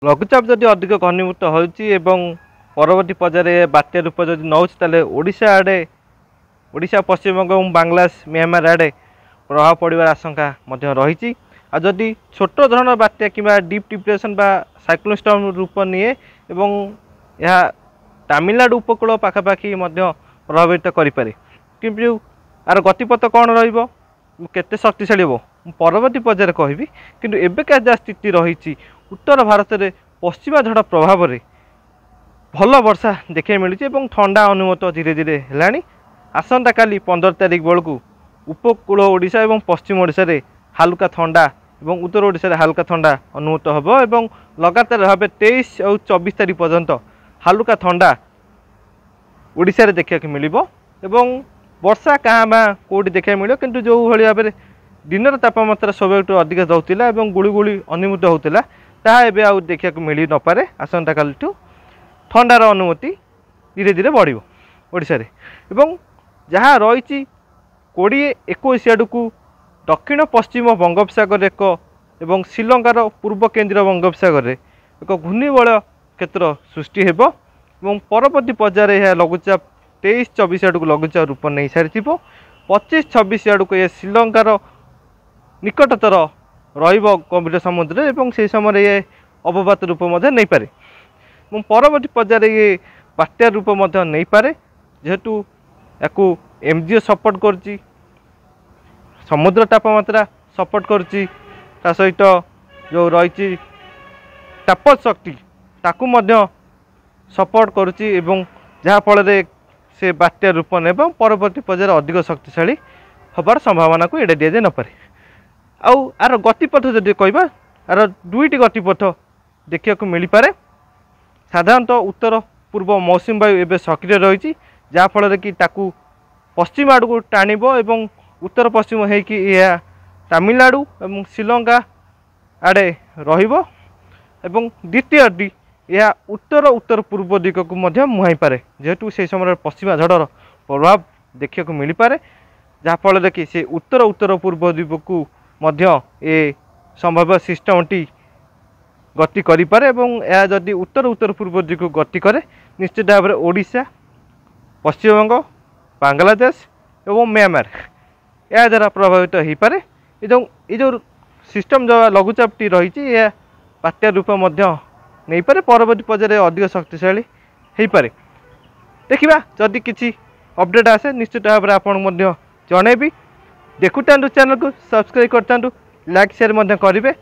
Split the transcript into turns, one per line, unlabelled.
लघुचाप जदि अधिक घनीभूत होरवर्ती पर्यायर बात्या रूप जब नौ ओडिशा आड़े ओडिशा पश्चिमबंग और बांग्लादेश म्यांमार आड़े प्रभाव पड़ार आशंका रही। जदि छोट धरण बात्या कि डीप डिप्रेशन बा साइक्लोन स्टर्म रूप निए एवं यह तमिलनाडु उपकूल पाखापाखि प्रभावित करें कि यार गतिपथ कौन रते शक्तिशाली हो परवर्ती पर्यायर कहबी कि एबेका जहाँ स्थिति रही उत्तर भारत में पश्चिमा झड़ प्रभाव में भल वर्षा देखा मिली ठंडा अनुमत धीरे धीरे है। आसंता काली 15 तारिख बेलू उपकूल ओडिशा और पश्चिम ओडिशा रे हालुका ठंडा और उत्तर ओडिशा रे हालुका ठंडा अनुमत हम और लगातार भाव 23 और 24 तारिख पर्यंत हालुका ठंडा ओडिशा रे देखा मिल वर्षा क्या बा कौटी देखा मिले कि जो भाव में दिन तापमात्रा सब अधिक रोला और गुड़ी अनुमत होता ताहा देखा मिल न पारे। आसंता काली ठंडार अनुमति धीरे धीरे बढ़ ओडिशा रे एवं जहाँ रही 20-21 आड़ को दक्षिण पश्चिम बंगोपसागर एक एवं श्रीलंकार पूर्व केन्द्रीय बंगोपसागर एक घूर्णिबलय क्षेत्र सृष्टि हेबो एवं परवर्ती पर्यायर यह लघुचाप 23-24 आड़ को लघुचाप रूप नहीं सारी 25-26 आड़ को यह श्रीलंकार निकटतर गंभीर समुद्र एवं से समय ये अवपात रूप नहीं पारे परवर्ती पर्यायर ये बात्या रूप नहीं पारे जेहेतु या एमजीओ सपोर्ट कर समुद्र तापमात्रा सपोर्ट कर सहित जो रही ताप शक्ति ताकू सपोर्ट करुच्ची जहाँफल से बात्या रूप ने परवर्ती पर्यायर अधिक शक्तिशाली हबार संभावना को एड़ा दि जाए न पारे। आउ आर गतिपथ जदि कहबा आर दुईटी गतिपथ देखा मिल पारे। साधारणतः उत्तर पूर्व मौसुमी वायु एवं सक्रिय रही जहाँफल कि ताकू पश्चिम आड़ को टाणब और उत्तर पश्चिम होकि यह तमिलनाडु और श्रीलंका आड़े द्वितीयटी यह उत्तर उत्तर पूर्व दिग को मुहाई पारे जेहेतु से समय पश्चिमा झड़र प्रभाव देखा मिल पारे जहाँफल कि से उत्तर उत्तर पूर्व दिग को ये संभाव्य सिस्टमटी गति करें यह जदि उत्तर उत्तर पूर्व दिग को गति करे निश्चित भाव में ओडिशा पश्चिमबंग बांग्लादेश और म्यांमार या द्वारा प्रभावित हो पारे। ये जो सिस्टम जो लघुचापटी रही यह बात्या रूप नहीं पारे परवर्ती पर्यायर अधिक शक्तिशाली हो पारे। देखा जदि किसी अपडेट आसे निश्चित भाव में आपको जनइबी देखुता चैनल को सब्सक्राइब करता लाइक शेयर करेंगे।